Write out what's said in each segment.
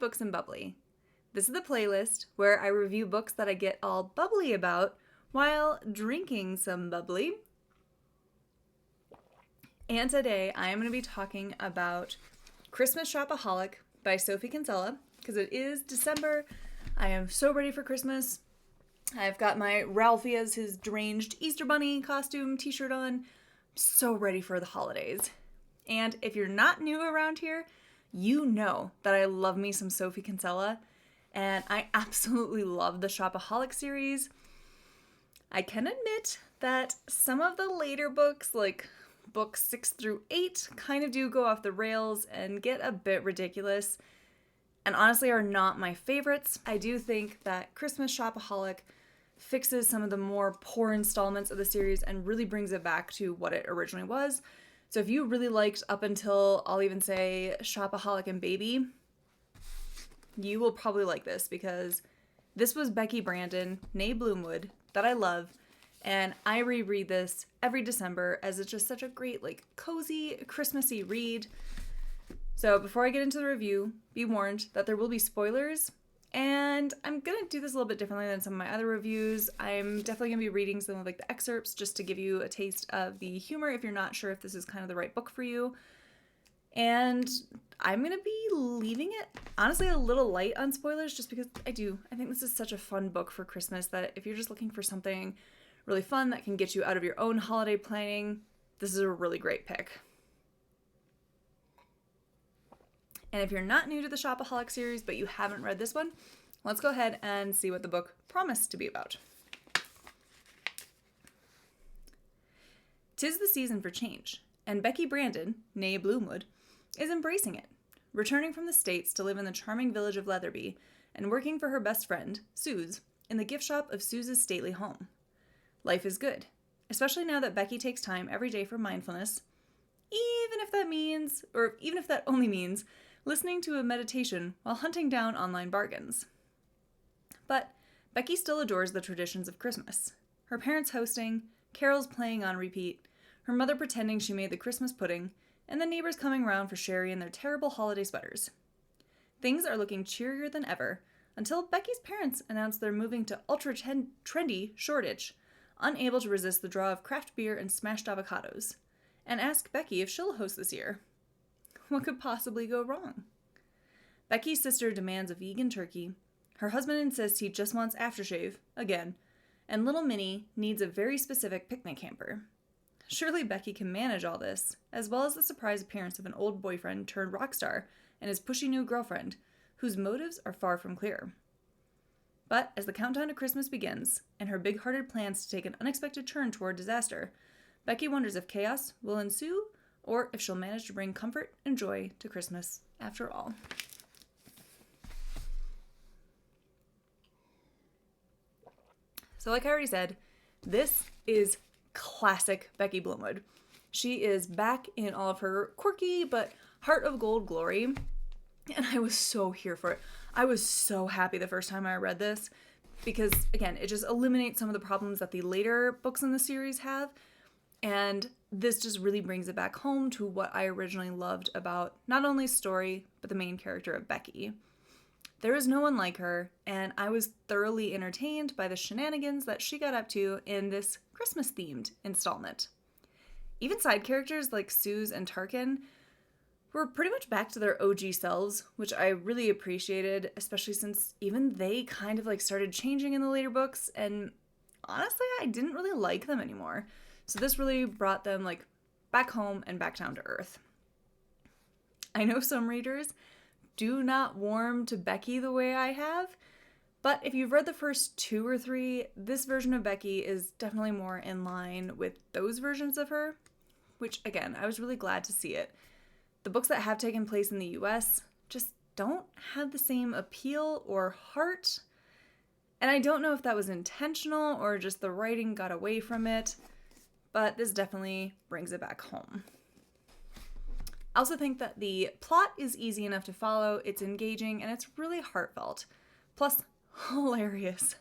Books and Bubbly. This is the playlist where I review books that I get all bubbly about while drinking some bubbly. And today I am going to be talking about Christmas Shopaholic by Sophie Kinsella because it is December. I am so ready for Christmas. I've got my Ralphie as his deranged Easter Bunny costume t-shirt on. I'm so ready for the holidays. And if you're not new around here, you know that I love me some Sophie Kinsella, and I absolutely love the Shopaholic series. I can admit that some of the later books, like books 6 through 8, kind of do go off the rails and get a bit ridiculous, and honestly are not my favorites. I do think that Christmas Shopaholic fixes some of the more poor installments of the series and really brings it back to what it originally was. So if you really liked up until, I'll even say, Shopaholic and Baby, you will probably like this because this was Becky Brandon, née Bloomwood, that I love, and I reread this every December as it's just such a great, cozy, Christmassy read. So before I get into the review, be warned that there will be spoilers, and I'm going to do this a little bit differently than some of my other reviews. I'm definitely going to be reading some of the excerpts just to give you a taste of the humor if you're not sure if this is kind of the right book for you. And I'm going to be leaving it, honestly, a little light on spoilers just because I think this is such a fun book for Christmas that if you're just looking for something really fun that can get you out of your own holiday planning, this is a really great pick. And if you're not new to the Shopaholic series, but you haven't read this one, let's go ahead and see what the book promised to be about. 'Tis the season for change, and Becky Brandon, née Bloomwood, is embracing it, returning from the States to live in the charming village of Leatherby and working for her best friend, Suze, in the gift shop of Suze's stately home. Life is good, especially now that Becky takes time every day for mindfulness, even if that only means listening to a meditation while hunting down online bargains. But Becky still adores the traditions of Christmas. Her parents hosting, carols playing on repeat, her mother pretending she made the Christmas pudding, and the neighbors coming round for sherry in their terrible holiday sweaters. Things are looking cheerier than ever until Becky's parents announce they're moving to ultra-trendy Shoreditch, unable to resist the draw of craft beer and smashed avocados, and ask Becky if she'll host this year. What could possibly go wrong? Becky's sister demands a vegan turkey, her husband insists he just wants aftershave, again, and little Minnie needs a very specific picnic hamper. Surely Becky can manage all this, as well as the surprise appearance of an old boyfriend turned rock star and his pushy new girlfriend, whose motives are far from clear. But as the countdown to Christmas begins, and her big-hearted plans to take an unexpected turn toward disaster, Becky wonders if chaos will ensue or if she'll manage to bring comfort and joy to Christmas after all. So like I already said, this is classic Becky Bloomwood. She is back in all of her quirky but heart of gold glory, and I was so here for it. I was so happy the first time I read this because, again, it just eliminates some of the problems that the later books in the series have, and this just really brings it back home to what I originally loved about not only story, but the main character of Becky. There is no one like her, and I was thoroughly entertained by the shenanigans that she got up to in this Christmas-themed installment. Even side characters like Suze and Tarkin were pretty much back to their OG selves, which I really appreciated, especially since even they kind of started changing in the later books, and honestly, I didn't really like them anymore. So this really brought them back home and back down to earth. I know some readers do not warm to Becky the way I have, but if you've read the first 2 or 3, this version of Becky is definitely more in line with those versions of her, which again, I was really glad to see it. The books that have taken place in the US just don't have the same appeal or heart, and I don't know if that was intentional or just the writing got away from it, but this definitely brings it back home. I also think that the plot is easy enough to follow, it's engaging, and it's really heartfelt. Plus, hilarious.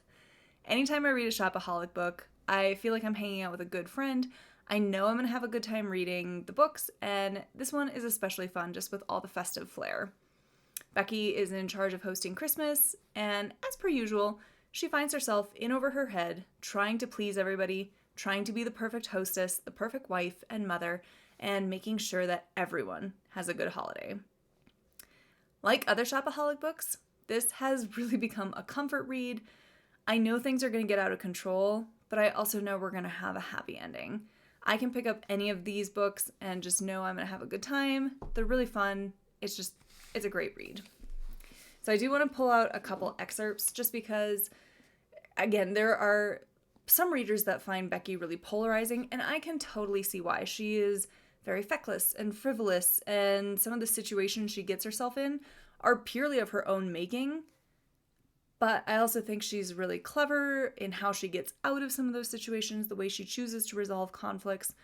Anytime I read a Shopaholic book, I feel like I'm hanging out with a good friend. I know I'm going to have a good time reading the books, and this one is especially fun just with all the festive flair. Becky is in charge of hosting Christmas, and as per usual, she finds herself in over her head, trying to please everybody, trying to be the perfect hostess, the perfect wife and mother, and making sure that everyone has a good holiday. Like other Shopaholic books, this has really become a comfort read. I know things are going to get out of control, but I also know we're going to have a happy ending. I can pick up any of these books and just know I'm going to have a good time. They're really fun. It's a great read. So I do want to pull out a couple excerpts just because, again, there are some readers that find Becky really polarizing, and I can totally see why. She is very feckless and frivolous, and some of the situations she gets herself in are purely of her own making. But I also think she's really clever in how she gets out of some of those situations, the way she chooses to resolve conflicts.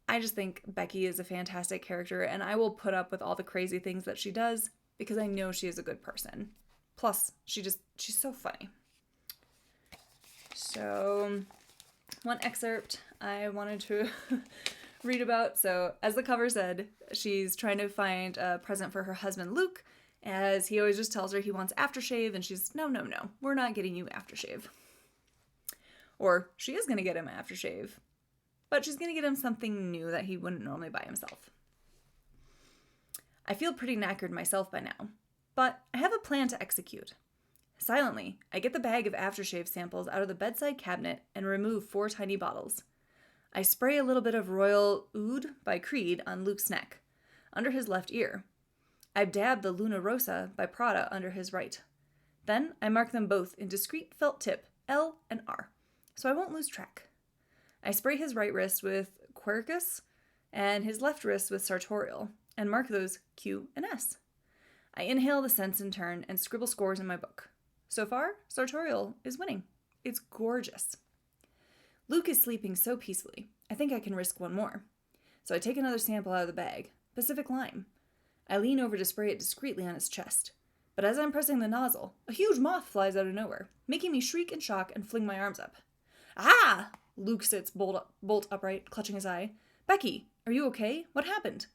I just think Becky is a fantastic character, and I will put up with all the crazy things that she does because I know she is a good person. Plus, she's so funny. So, one excerpt I wanted to read about. So, as the cover said, she's trying to find a present for her husband, Luke, as he always just tells her he wants aftershave, and she's, no, we're not getting you aftershave. Or she is going to get him aftershave, but she's going to get him something new that he wouldn't normally buy himself. I feel pretty knackered myself by now, but I have a plan to execute. Silently, I get the bag of aftershave samples out of the bedside cabinet and remove 4 tiny bottles. I spray a little bit of Royal Oud by Creed on Luke's neck, under his left ear. I dab the Luna Rosa by Prada under his right. Then I mark them both in discreet felt tip L and R, so I won't lose track. I spray his right wrist with Quercus and his left wrist with Sartorial, and mark those Q and S. I inhale the scents in turn and scribble scores in my book. So far, Sartorial is winning. It's gorgeous. Luke is sleeping so peacefully, I think I can risk one more. So I take another sample out of the bag, Pacific Lime. I lean over to spray it discreetly on his chest, but as I'm pressing the nozzle, a huge moth flies out of nowhere, making me shriek in shock and fling my arms up. Ah! Luke sits bolt upright, clutching his eye. Becky, are you okay? What happened?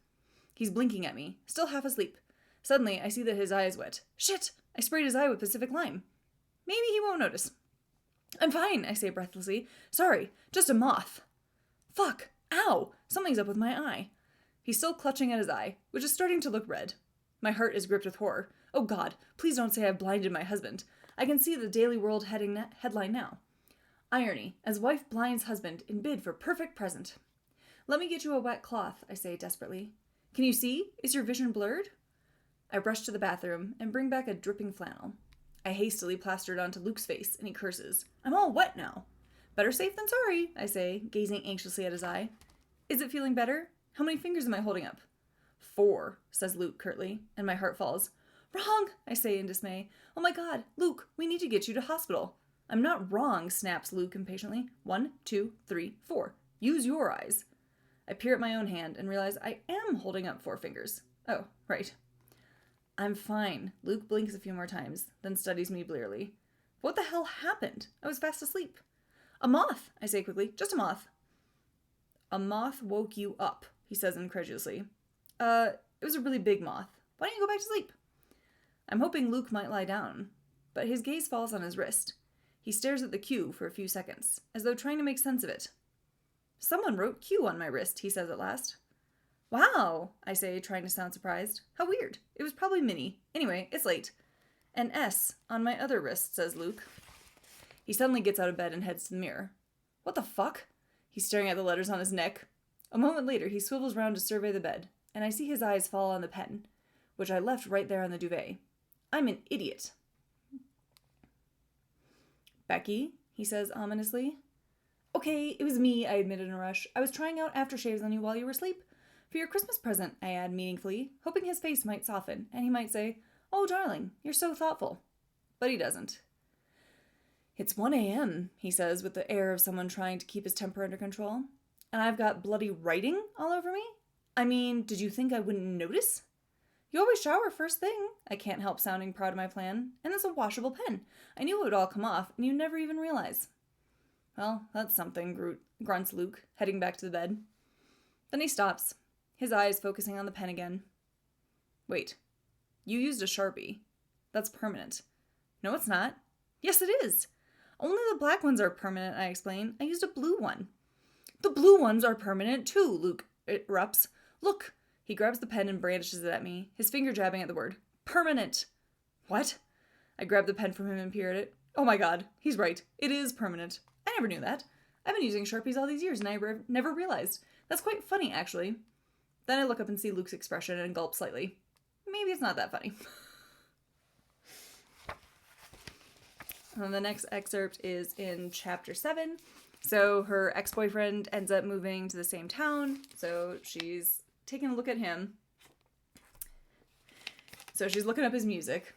He's blinking at me, still half asleep. Suddenly, I see that his eye is wet. Shit! I sprayed his eye with Pacific Lime. Maybe he won't notice. I'm fine, I say breathlessly. Sorry, just a moth. Fuck! Ow! Something's up with my eye. He's still clutching at his eye, which is starting to look red. My heart is gripped with horror. Oh God, please don't say I've blinded my husband. I can see the Daily World headline now. Irony, as wife blinds husband in bid for perfect present. Let me get you a wet cloth, I say desperately. Can you see? Is your vision blurred? I rush to the bathroom and bring back a dripping flannel. I hastily plaster it onto Luke's face, and he curses. I'm all wet now. Better safe than sorry, I say, gazing anxiously at his eye. Is it feeling better? How many fingers am I holding up? 4, says Luke curtly, and my heart falls. Wrong, I say in dismay. Oh my God, Luke, we need to get you to hospital. I'm not wrong, snaps Luke impatiently. 1, 2, 3, 4. Use your eyes. I peer at my own hand and realize I am holding up 4 fingers. Oh, right. I'm fine. Luke blinks a few more times, then studies me blearily. What the hell happened? I was fast asleep. A moth, I say quickly. Just a moth. A moth woke you up, he says incredulously. It was a really big moth. Why don't you go back to sleep? I'm hoping Luke might lie down, but his gaze falls on his wrist. He stares at the Q for a few seconds, as though trying to make sense of it. Someone wrote Q on my wrist, he says at last. Wow, I say, trying to sound surprised. How weird. It was probably Minnie. Anyway, it's late. An S on my other wrist, says Luke. He suddenly gets out of bed and heads to the mirror. What the fuck? He's staring at the letters on his neck. A moment later, he swivels round to survey the bed, and I see his eyes fall on the pen, which I left right there on the duvet. I'm an idiot. Becky, he says ominously. Okay, it was me, I admitted in a rush. I was trying out aftershaves on you while you were asleep. For your Christmas present, I add meaningfully, hoping his face might soften, and he might say, Oh, darling, you're so thoughtful. But he doesn't. It's 1 a.m., he says with the air of someone trying to keep his temper under control. And I've got bloody writing all over me? I mean, did you think I wouldn't notice? You always shower first thing. I can't help sounding proud of my plan. And it's a washable pen. I knew it would all come off, and you'd never even realize. Well, that's something, grunts Luke, heading back to the bed. Then he stops, his eyes focusing on the pen again. Wait, You used a Sharpie. That's permanent. No, it's not. Yes, it is. Only the black ones are permanent, I explain. I used a blue one. The blue ones are permanent too, Luke erupts. Look. He grabs the pen and brandishes it at me, his finger jabbing at the word. Permanent. What? I grabbed the pen from him and peered at it. Oh my god, he's right. It is permanent. I never knew that. I've been using Sharpies all these years and I never realized. That's quite funny, actually. Then I look up and see Luke's expression and gulp slightly. Maybe it's not that funny. And the next excerpt is in chapter 7. So her ex-boyfriend ends up moving to the same town, so she's taking a look at him. So she's looking up his music.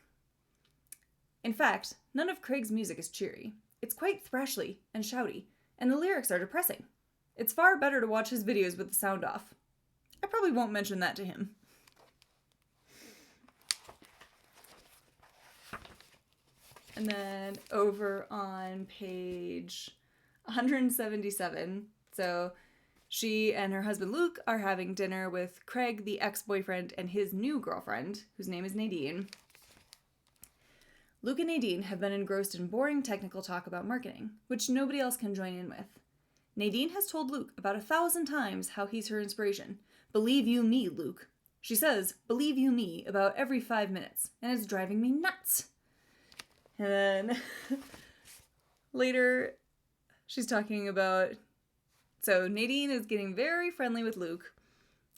In fact, none of Craig's music is cheery. It's quite thrashly and shouty, and the lyrics are depressing. It's far better to watch his videos with the sound off. I probably won't mention that to him. And then over on page 177, so she and her husband Luke are having dinner with Craig, the ex-boyfriend, and his new girlfriend, whose name is Nadine. Luke and Nadine have been engrossed in boring technical talk about marketing, which nobody else can join in with. Nadine has told Luke about 1,000 times how he's her inspiration. Believe you me, Luke. She says, believe you me, about every 5 minutes, and it's driving me nuts. And then later, she's talking about, so Nadine is getting very friendly with Luke,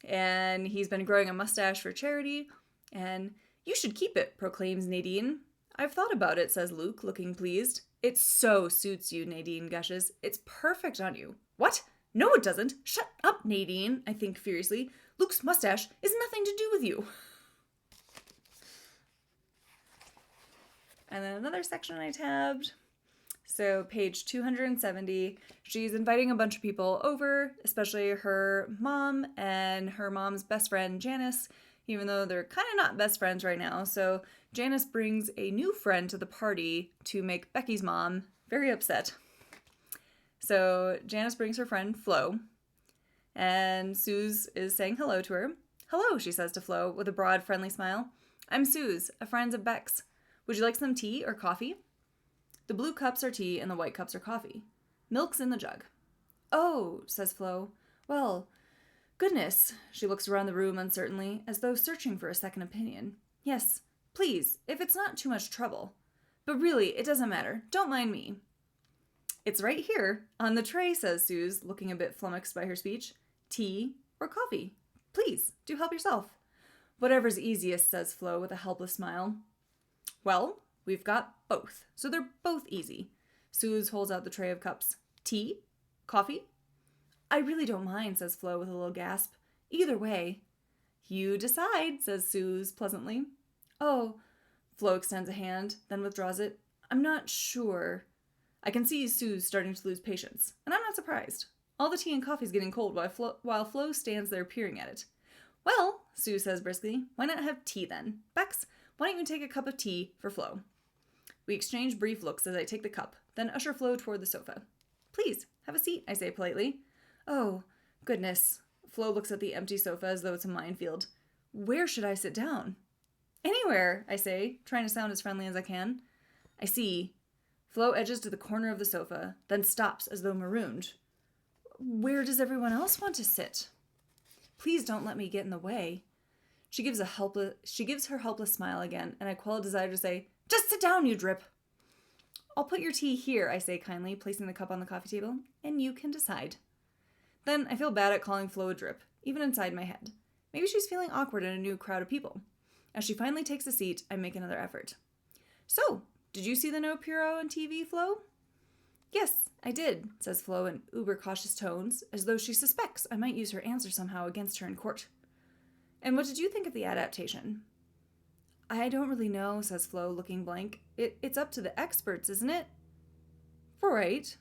and he's been growing a mustache for charity, and you should keep it, proclaims Nadine. I've thought about it, says Luke, looking pleased. It so suits you, Nadine gushes. It's perfect on you. What? No, it doesn't. Shut up, Nadine, I think furiously. Luke's mustache is nothing to do with you. And then another section I tabbed. So page 270, she's inviting a bunch of people over, especially her mom and her mom's best friend, Janice, even though they're kind of not best friends right now. So Janice brings a new friend to the party to make Becky's mom very upset. So Janice brings her friend, Flo, and Suze is saying hello to her. Hello, she says to Flo with a broad, friendly smile. I'm Suze, a friend of Beck's. Would you like some tea or coffee? The blue cups are tea and the white cups are coffee. Milk's in the jug. Oh, says Flo. Well, goodness. She looks around the room uncertainly, as though searching for a second opinion. Yes, please, if it's not too much trouble. But really, it doesn't matter. Don't mind me. It's right here, on the tray, says Suze, looking a bit flummoxed by her speech. Tea or coffee? Please, do help yourself. Whatever's easiest, says Flo with a helpless smile. Well, we've got both, so they're both easy. Suze holds out the tray of cups. Tea? Coffee? I really don't mind, says Flo with a little gasp. Either way. You decide, says Suze pleasantly. Oh, Flo extends a hand, then withdraws it. I'm not sure. I can see Suze starting to lose patience, and I'm not surprised. All the tea and coffee's getting cold while Flo stands there peering at it. Well, Suze says briskly, why not have tea then? Bex, why don't you take a cup of tea for Flo? We exchange brief looks as I take the cup, then usher Flo toward the sofa. Please, have a seat, I say politely. Oh, goodness. Flo looks at the empty sofa as though it's a minefield. Where should I sit down? Anywhere, I say, trying to sound as friendly as I can. I see. Flo edges to the corner of the sofa, then stops as though marooned. Where does everyone else want to sit? Please don't let me get in the way. She gives her helpless smile again, and I quell a desire to say, just sit down, you drip. I'll put your tea here, I say kindly, placing the cup on the coffee table, and you can decide. Then I feel bad at calling Flo a drip, even inside my head. Maybe she's feeling awkward in a new crowd of people. As she finally takes a seat, I make another effort. So, did you see the No Puro on TV, Flo? Yes, I did, says Flo in uber-cautious tones, as though she suspects I might use her answer somehow against her in court. And what did you think of the adaptation? I don't really know, says Flo, looking blank. It's up to the experts, isn't it? Right.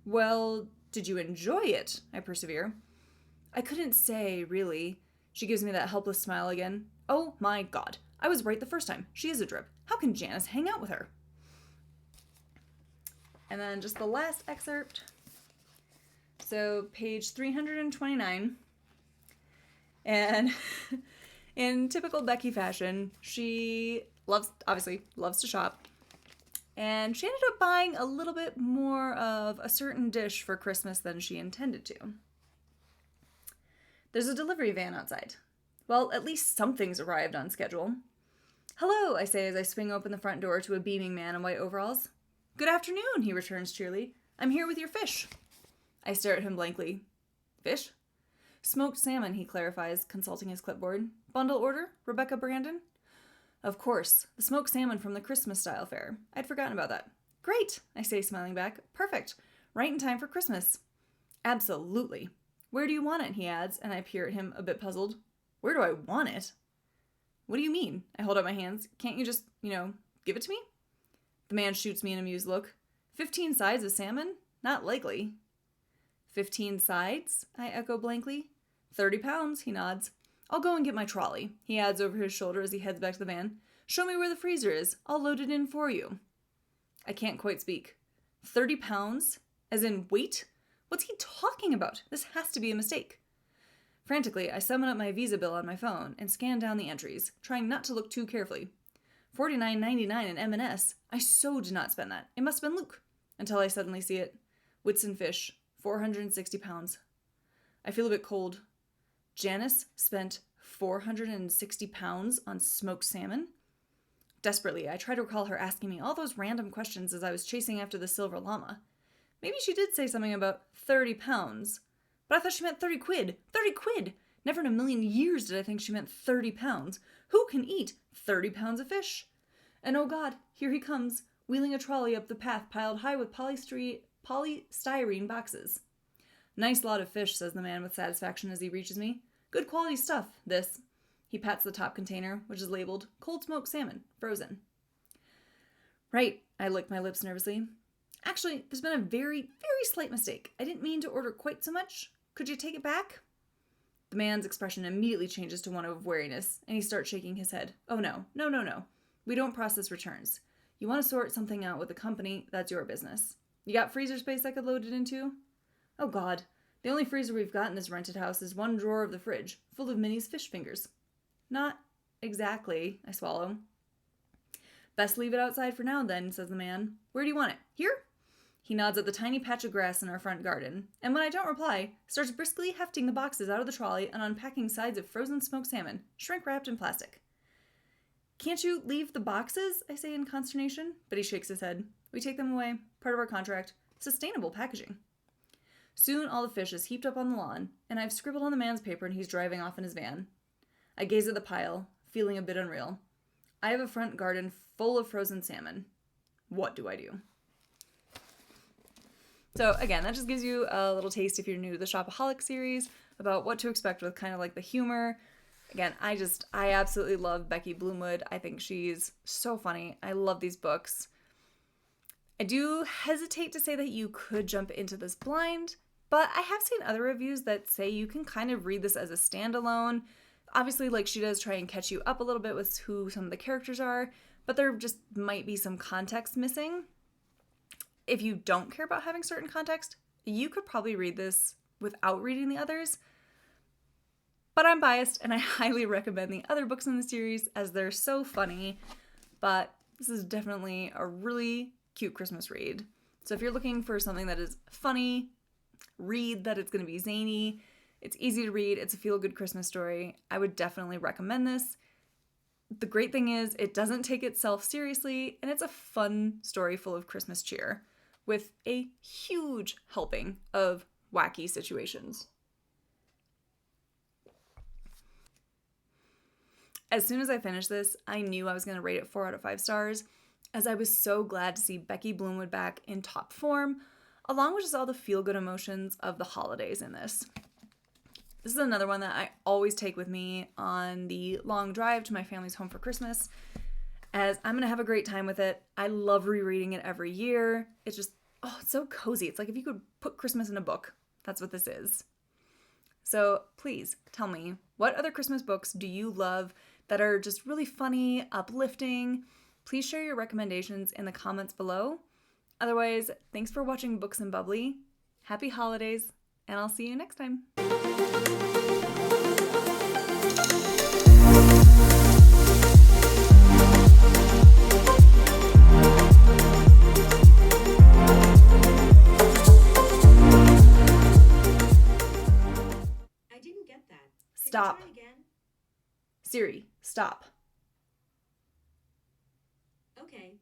Well, did you enjoy it? I persevere. I couldn't say, really. She gives me that helpless smile again. Oh my god. I was right the first time. She is a drip. How can Janice hang out with her? And then just the last excerpt. So page 329. And In typical Becky fashion, she obviously loves to shop, and she ended up buying a little bit more of a certain dish for Christmas than she intended to. There's a delivery van outside. Well, at least something's arrived on schedule. "Hello," I say as I swing open the front door to a beaming man in white overalls. "Good afternoon," he returns cheerily. "I'm here with your fish." I stare at him blankly. "Fish?" "Smoked salmon," he clarifies, consulting his clipboard. "Bundle order? Rebecca Brandon?" "Of course, the smoked salmon from the Christmas-style fare. I'd forgotten about that." "Great," I say, smiling back. "Perfect. Right in time for Christmas." "Absolutely. Where do you want it?" he adds, and I peer at him a bit puzzled. "Where do I want it?" "What do you mean?" I hold up my hands. "Can't you just, give it to me?" The man shoots me an amused look. 15 sides of salmon? Not likely." 15 sides? I echo blankly. 30 pounds, he nods. "I'll go and get my trolley," he adds over his shoulder as he heads back to the van. "Show me where the freezer is. I'll load it in for you." I can't quite speak. 30 pounds? As in weight? What's he talking about? This has to be a mistake. Frantically, I summon up my Visa bill on my phone and scan down the entries, trying not to look too carefully. $49.99 in M&S. I so did not spend that. It must have been Luke. Until I suddenly see it. Whitson fish, 460 pounds. I feel a bit cold. Janice spent 460 pounds on smoked salmon? Desperately, I try to recall her asking me all those random questions as I was chasing after the silver llama. Maybe she did say something about 30 pounds. But I thought she meant 30 quid. 30 quid! Never in a million years did I think she meant 30 pounds. Who can eat 30 pounds of fish? And oh God, here he comes, wheeling a trolley up the path piled high with polystyrene boxes. "Nice lot of fish," says the man with satisfaction as he reaches me. "Good quality stuff, this." He pats the top container, which is labeled cold smoked salmon, frozen. "Right," I lick my lips nervously. "Actually, there's been a very, very slight mistake. I didn't mean to order quite so much. Could you take it back?" The man's expression immediately changes to one of wariness, and he starts shaking his head. "Oh no. We don't process returns. You want to sort something out with the company, that's your business. You got freezer space I could load it into?" "Oh God, the only freezer we've got in this rented house is one drawer of the fridge, full of Minnie's fish fingers." "Not exactly," I swallow. "Best leave it outside for now then," says the man. "Where do you want it? Here?" He nods at the tiny patch of grass in our front garden, and when I don't reply, starts briskly hefting the boxes out of the trolley and unpacking sides of frozen smoked salmon, shrink-wrapped in plastic. "Can't you leave the boxes?" I say in consternation, but he shakes his head. "We take them away. Part of our contract. Sustainable packaging." Soon all the fish is heaped up on the lawn, and I've scribbled on the man's paper and he's driving off in his van. I gaze at the pile, feeling a bit unreal. I have a front garden full of frozen salmon. What do I do? So again, that just gives you a little taste, if you're new to the Shopaholic series, about what to expect with kind of like the humor. Again, I absolutely love Becky Bloomwood. I think she's so funny. I love these books. I do hesitate to say that you could jump into this blind, but I have seen other reviews that say you can kind of read this as a standalone. Obviously, like, she does try and catch you up a little bit with who some of the characters are, but there just might be some context missing. If you don't care about having certain context, you could probably read this without reading the others. But I'm biased, and I highly recommend the other books in the series as they're so funny. But this is definitely a really cute Christmas read. So if you're looking for something that is funny, read that it's going to be zany, it's easy to read, it's a feel-good Christmas story, I would definitely recommend this. The great thing is it doesn't take itself seriously, and it's a fun story full of Christmas cheer with a huge helping of wacky situations. As soon as I finished this, I knew I was going to rate it 4 out of 5 stars, as I was so glad to see Becky Bloomwood back in top form, along with just all the feel-good emotions of the holidays in this. This is another one that I always take with me on the long drive to my family's home for Christmas, as I'm going to have a great time with it. I love rereading it every year. It's just, it's so cozy. It's like if you could put Christmas in a book. That's what this is. So please tell me, what other Christmas books do you love that are just really funny, uplifting? Please share your recommendations in the comments below. Otherwise, thanks for watching Books and Bubbly. Happy holidays, and I'll see you next time. Stop. Try again. Siri, stop. Okay.